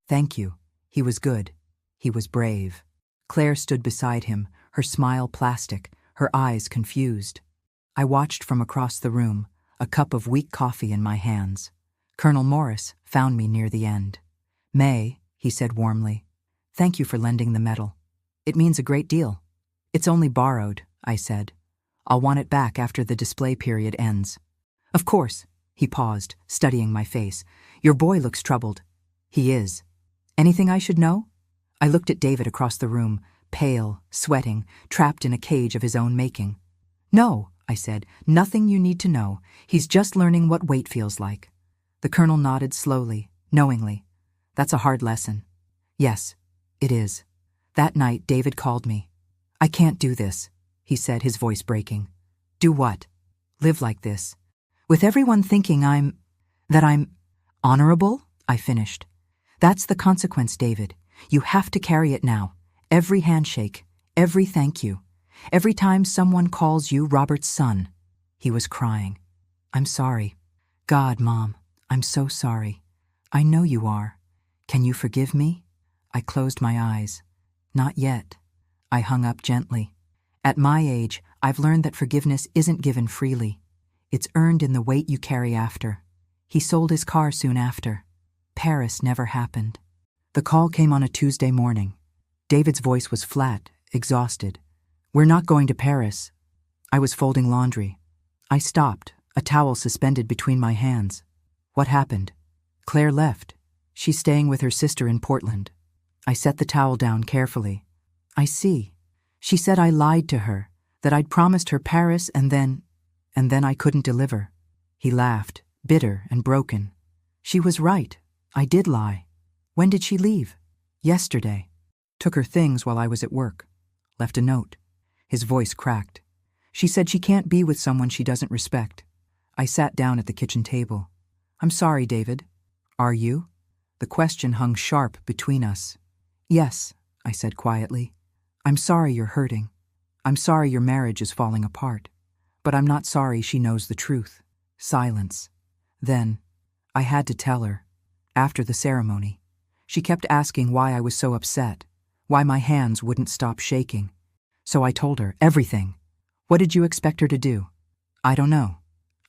thank you. He was good. He was brave. Claire stood beside him, her smile plastic, her eyes confused. I watched from across the room, a cup of weak coffee in my hands. Colonel Morris found me near the end. May, he said warmly, thank you for lending the medal. It means a great deal. It's only borrowed, I said. I'll want it back after the display period ends. Of course, he paused, studying my face. Your boy looks troubled. He is. Anything I should know? I looked at David across the room, pale, sweating, trapped in a cage of his own making. No, I said, nothing you need to know. He's just learning what wait feels like. The colonel nodded slowly, knowingly. That's a hard lesson. Yes, it is. That night, David called me. I can't do this, he said, his voice breaking. Do what? Live like this. With everyone thinking that I'm honorable, I finished. That's the consequence, David. You have to carry it now. Every handshake, every thank you. Every time someone calls you Robert's son. He was crying. I'm sorry. God, Mom, I'm so sorry. I know you are. Can you forgive me? I closed my eyes. Not yet. I hung up gently. At my age, I've learned that forgiveness isn't given freely. It's earned in the weight you carry after. He sold his car soon after. Paris never happened. The call came on a Tuesday morning. David's voice was flat, exhausted. We're not going to Paris. I was folding laundry. I stopped, a towel suspended between my hands. What happened? Claire left. She's staying with her sister in Portland. I set the towel down carefully. I see. She said I lied to her, that I'd promised her Paris and then I couldn't deliver. He laughed, bitter and broken. She was right. I did lie. When did she leave? Yesterday. Took her things while I was at work. Left a note. His voice cracked. She said she can't be with someone she doesn't respect. I sat down at the kitchen table. I'm sorry, David. Are you? The question hung sharp between us. Yes, I said quietly. I'm sorry you're hurting. I'm sorry your marriage is falling apart. But I'm not sorry she knows the truth. Silence. Then, I had to tell her. After the ceremony, she kept asking why I was so upset, why my hands wouldn't stop shaking. So I told her everything. What did you expect her to do? I don't know.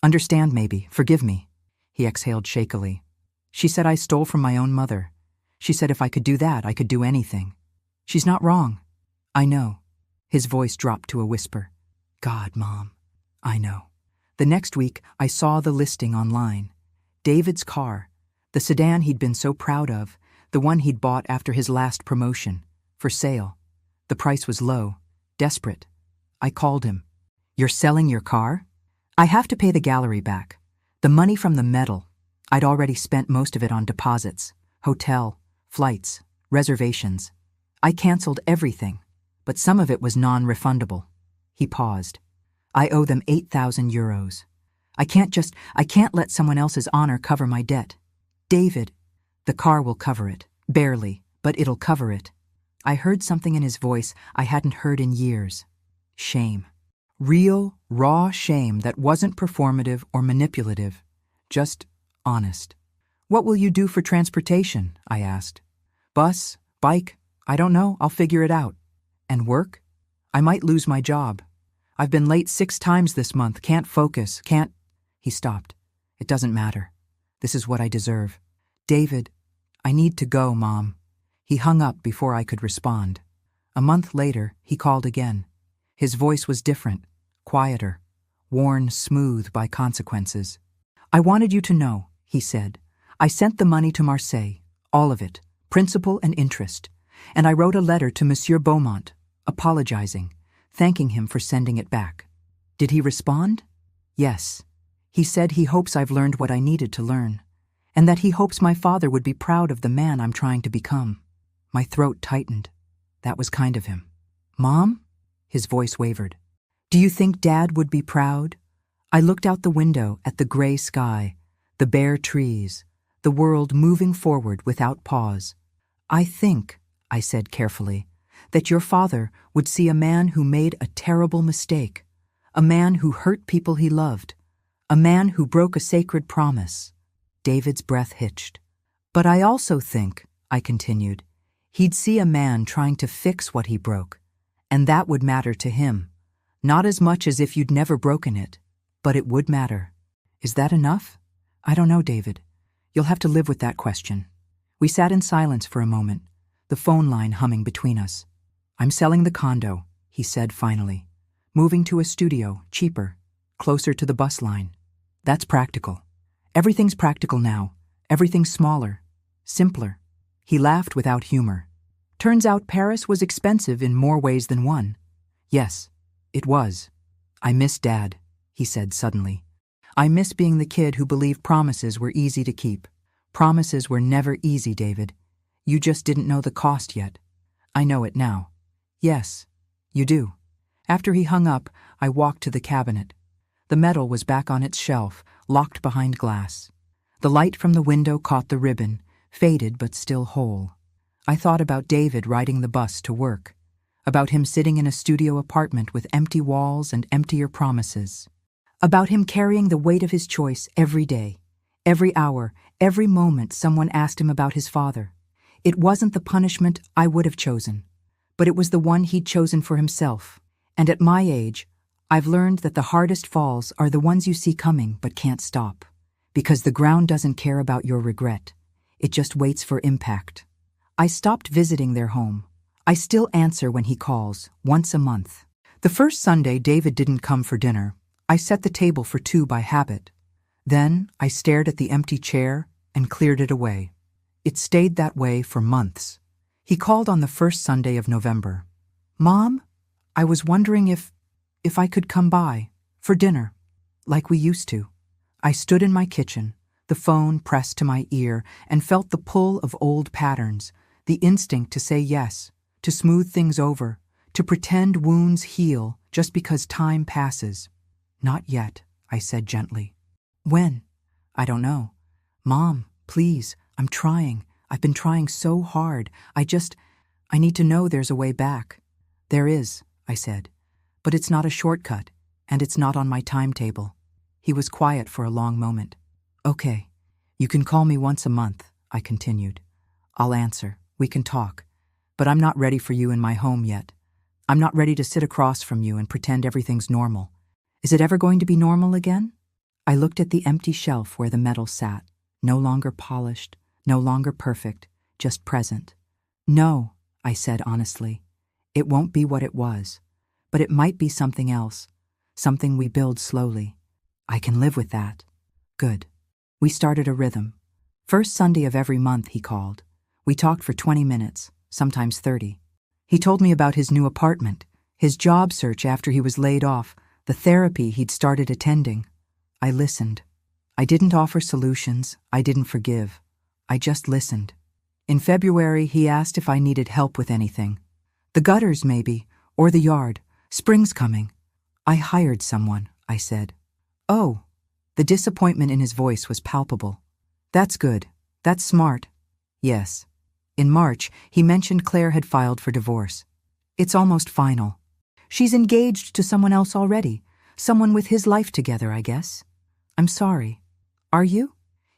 Understand maybe, forgive me. He exhaled shakily. She said I stole from my own mother. She said if I could do that, I could do anything. She's not wrong. I know. His voice dropped to a whisper. God, Mom. I know. The next week, I saw the listing online. David's car, the sedan he'd been so proud of, the one he'd bought after his last promotion, for sale. The price was low, desperate. I called him. You're selling your car? I have to pay the gallery back. The money from the medal. I'd already spent most of it on deposits, hotel, flights, reservations. I canceled everything, but some of it was non-refundable. He paused. I owe them 8,000 euros. I can't let someone else's honor cover my debt. David, the car will cover it. Barely, but it'll cover it. I heard something in his voice I hadn't heard in years. Shame. Real, raw shame that wasn't performative or manipulative. Just honest. What will you do for transportation? I asked. Bus, bike, I don't know, I'll figure it out. And work? I might lose my job. I've been late 6 times this month, can't focus, can't... He stopped. It doesn't matter. This is what I deserve. David, I need to go, Mom. He hung up before I could respond. A month later, he called again. His voice was different, quieter, worn smooth by consequences. I wanted you to know, he said. I sent the money to Marseille, all of it, principal and interest, and I wrote a letter to Monsieur Beaumont, apologizing, thanking him for sending it back. Did he respond? Yes. He said he hopes I've learned what I needed to learn, and that he hopes my father would be proud of the man I'm trying to become. My throat tightened. That was kind of him. Mom? His voice wavered. Do you think Dad would be proud? I looked out the window at the gray sky, the bare trees, the world moving forward without pause. I think, I said carefully, that your father would see a man who made a terrible mistake, a man who hurt people he loved, a man who broke a sacred promise. David's breath hitched. But I also think, I continued, he'd see a man trying to fix what he broke, and that would matter to him. Not as much as if you'd never broken it, but it would matter. Is that enough? I don't know, David. You'll have to live with that question. We sat in silence for a moment, the phone line humming between us. I'm selling the condo, he said finally. Moving to a studio, cheaper, closer to the bus line. That's practical. Everything's practical now. Everything's smaller, simpler. He laughed without humor. Turns out Paris was expensive in more ways than one. Yes, it was. I miss Dad, he said suddenly. I miss being the kid who believed promises were easy to keep. Promises were never easy, David. You just didn't know the cost yet. I know it now. Yes, you do. After he hung up, I walked to the cabinet. The medal was back on its shelf, locked behind glass. The light from the window caught the ribbon, faded but still whole. I thought about David riding the bus to work, about him sitting in a studio apartment with empty walls and emptier promises, about him carrying the weight of his choice every day, every hour, every moment someone asked him about his father. It wasn't the punishment I would have chosen, but it was the one he'd chosen for himself. And at my age, I've learned that the hardest falls are the ones you see coming but can't stop, because the ground doesn't care about your regret. It just waits for impact. I stopped visiting their home. I still answer when he calls, once a month. The first Sunday David didn't come for dinner. I set the table for 2 by habit. Then I stared at the empty chair and cleared it away. It stayed that way for months. He called on the first Sunday of November. Mom, I was wondering if I could come by, for dinner, like we used to. I stood in my kitchen, the phone pressed to my ear, and felt the pull of old patterns, the instinct to say yes, to smooth things over, to pretend wounds heal, just because time passes. Not yet, I said gently. When? I don't know. Mom, please, I'm trying. I've been trying so hard. I need to know there's a way back. There is, I said. But it's not a shortcut, and it's not on my timetable. He was quiet for a long moment. Okay, you can call me once a month, I continued. I'll answer. We can talk. But I'm not ready for you in my home yet. I'm not ready to sit across from you and pretend everything's normal. Is it ever going to be normal again? I looked at the empty shelf where the medal sat, no longer polished, no longer perfect, just present. No, I said honestly. It won't be what it was, but it might be something else, something we build slowly. I can live with that. Good. We started a rhythm. First Sunday of every month, he called. We talked for 20 minutes, sometimes 30. He told me about his new apartment, his job search after he was laid off, the therapy he'd started attending. I listened. I didn't offer solutions. I didn't forgive. I just listened. In February, he asked if I needed help with anything. The gutters, maybe, or the yard. Spring's coming. I hired someone, I said. Oh. The disappointment in his voice was palpable. That's good. That's smart. Yes. In March, he mentioned Claire had filed for divorce. It's almost final. She's engaged to someone else already, someone with his life together, I guess. I'm sorry. Are you?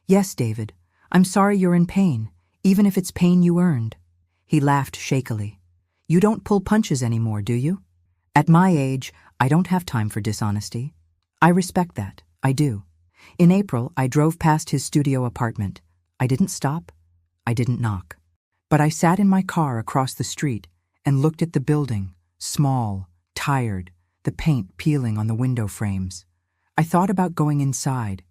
Yes, David. I'm sorry you're in pain, even if it's pain you earned. He laughed shakily. You don't pull punches anymore, do you? At my age, I don't have time for dishonesty. I respect that. I do. In April, I drove past his studio apartment. I didn't stop. I didn't knock. But I sat in my car across the street and looked at the building, small, tired, the paint peeling on the window frames. I thought about going inside,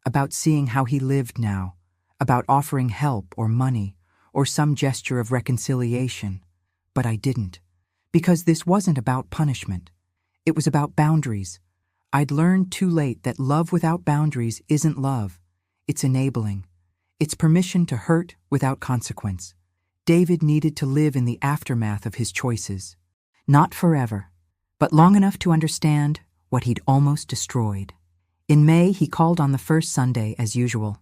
about seeing how he lived now, about offering help or money or some gesture of reconciliation. But I didn't, because this wasn't about punishment. It was about boundaries. I'd learned too late that love without boundaries isn't love. It's enabling. It's permission to hurt without consequence. David needed to live in the aftermath of his choices. Not forever, but long enough to understand what he'd almost destroyed. In May, he called on the first Sunday as usual.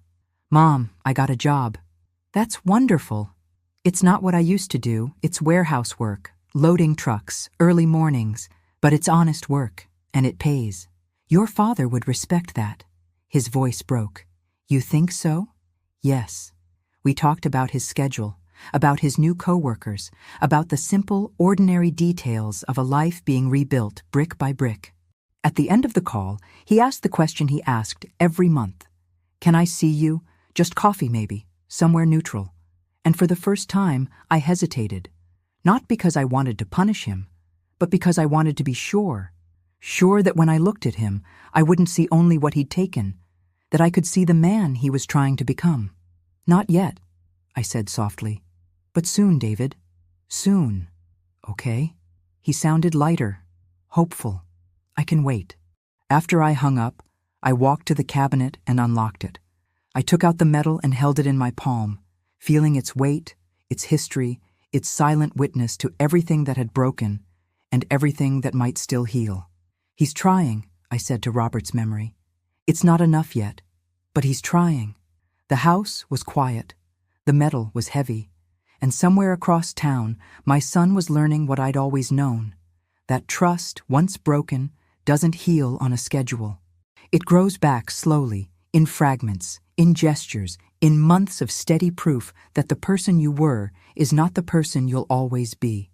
Mom, I got a job. That's wonderful. It's not what I used to do. It's warehouse work, loading trucks, early mornings, but it's honest work, and it pays. Your father would respect that. His voice broke. You think so? Yes. We talked about his schedule, about his new coworkers, about the simple, ordinary details of a life being rebuilt brick by brick. At the end of the call, he asked the question he asked every month. Can I see you? Just coffee maybe, somewhere neutral. And for the first time, I hesitated. Not because I wanted to punish him, but because I wanted to be sure. Sure that when I looked at him, I wouldn't see only what he'd taken, that I could see the man he was trying to become. Not yet, I said softly. But soon, David. Soon. Okay? He sounded lighter, hopeful. I can wait. After I hung up, I walked to the cabinet and unlocked it. I took out the medal and held it in my palm, feeling its weight, its history, its silent witness to everything that had broken and everything that might still heal. He's trying, I said to Robert's memory. It's not enough yet, but he's trying. The house was quiet. The medal was heavy. And somewhere across town, my son was learning what I'd always known, that trust, once broken, doesn't heal on a schedule. It grows back slowly, in fragments, in gestures, in months of steady proof that the person you were is not the person you'll always be.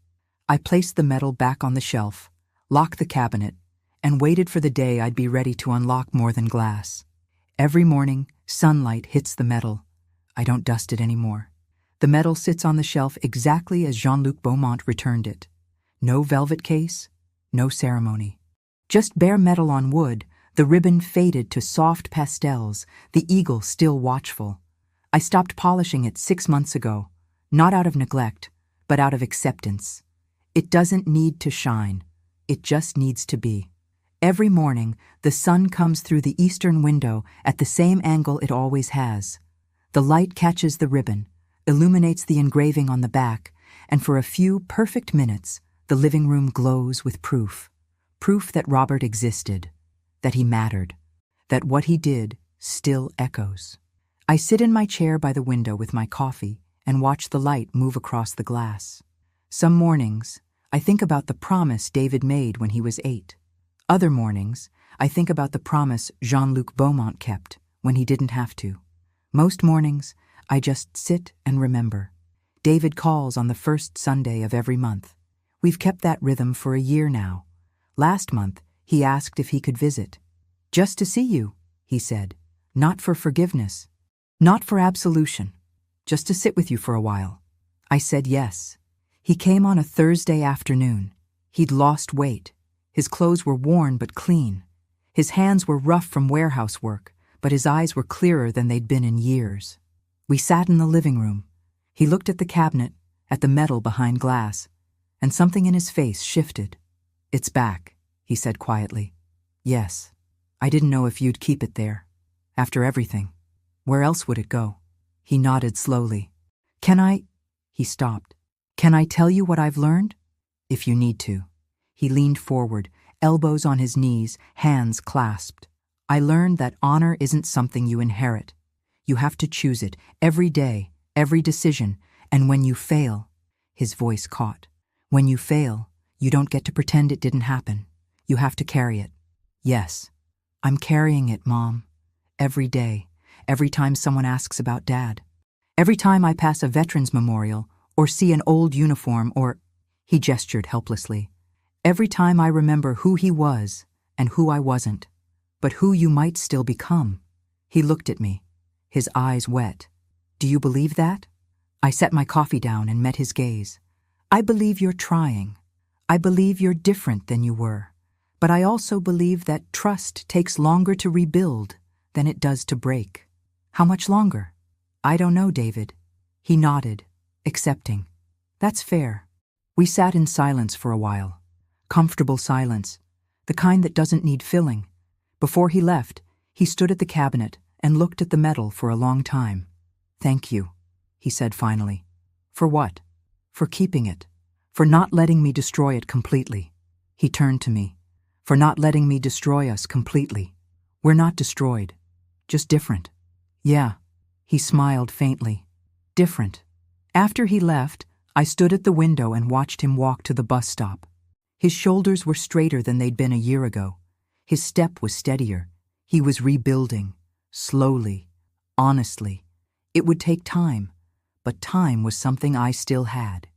I placed the medal back on the shelf, locked the cabinet, and waited for the day I'd be ready to unlock more than glass. Every morning, sunlight hits the medal. I don't dust it anymore. The medal sits on the shelf exactly as Jean-Luc Beaumont returned it. No velvet case, no ceremony. Just bare metal on wood, the ribbon faded to soft pastels, the eagle still watchful. I stopped polishing it 6 months ago, not out of neglect, but out of acceptance. It doesn't need to shine. It just needs to be. Every morning, the sun comes through the eastern window at the same angle it always has. The light catches the ribbon, illuminates the engraving on the back, and for a few perfect minutes, the living room glows with proof. Proof that Robert existed, that he mattered, that what he did still echoes. I sit in my chair by the window with my coffee and watch the light move across the glass. Some mornings, I think about the promise David made when he was 8. Other mornings, I think about the promise Jean-Luc Beaumont kept when he didn't have to. Most mornings, I just sit and remember. David calls on the first Sunday of every month. We've kept that rhythm for a year now. Last month, he asked if he could visit. Just to see you, he said. Not for forgiveness. Not for absolution. Just to sit with you for a while. I said yes. He came on a Thursday afternoon. He'd lost weight. His clothes were worn but clean. His hands were rough from warehouse work, but his eyes were clearer than they'd been in years. We sat in the living room. He looked at the cabinet, at the metal behind glass, and something in his face shifted. "It's back," he said quietly. "Yes. I didn't know if you'd keep it there. After everything. Where else would it go?" He nodded slowly. "Can I—" He stopped. "Can I tell you what I've learned?" "If you need to." He leaned forward, elbows on his knees, hands clasped. "I learned that honor isn't something you inherit. You have to choose it every day, every decision, and when you fail," his voice caught. "When you fail, you don't get to pretend it didn't happen. You have to carry it." "Yes, I'm carrying it, Mom. Every day, every time someone asks about Dad. Every time I pass a veterans memorial or see an old uniform or—" He gestured helplessly. "Every time I remember who he was and who I wasn't, but who you might still become." He looked at me, his eyes wet. "Do you believe that?" I set my coffee down and met his gaze. "I believe you're trying. I believe you're different than you were. But I also believe that trust takes longer to rebuild than it does to break." "How much longer?" "I don't know, David." He nodded, accepting. "That's fair." We sat in silence for a while. Comfortable silence, the kind that doesn't need filling. Before he left, he stood at the cabinet and looked at the metal for a long time. "Thank you," he said finally. "For what?" "For keeping it. For not letting me destroy it completely." He turned to me. "For not letting me destroy us completely. We're not destroyed. Just different." "Yeah." He smiled faintly. "Different." After he left, I stood at the window and watched him walk to the bus stop. His shoulders were straighter than they'd been a year ago. His step was steadier. He was rebuilding, slowly, honestly. It would take time, but time was something I still had.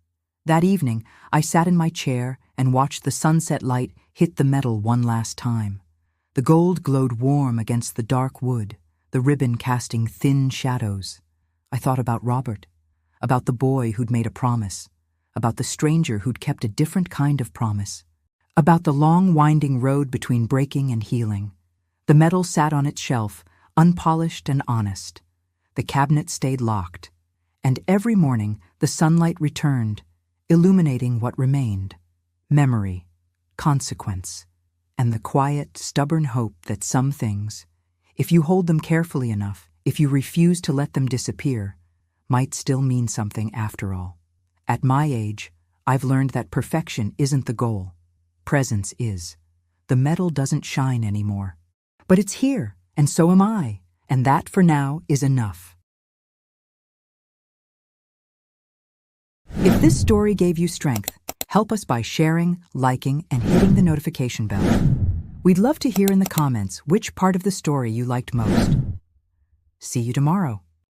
That evening, I sat in my chair and watched the sunset light hit the metal one last time. The gold glowed warm against the dark wood, the ribbon casting thin shadows. I thought about Robert, about the boy who'd made a promise, about the stranger who'd kept a different kind of promise, about the long winding road between breaking and healing. The metal sat on its shelf, unpolished and honest. The cabinet stayed locked, and every morning the sunlight returned, illuminating what remained: memory, consequence, and the quiet, stubborn hope that some things, if you hold them carefully enough, if you refuse to let them disappear, might still mean something after all. At my age, I've learned that perfection isn't the goal. Presence is. The metal doesn't shine anymore. But it's here, and so am I, and that for now is enough. If this story gave you strength, help us by sharing, liking, and hitting the notification bell. We'd love to hear in the comments which part of the story you liked most. See you tomorrow.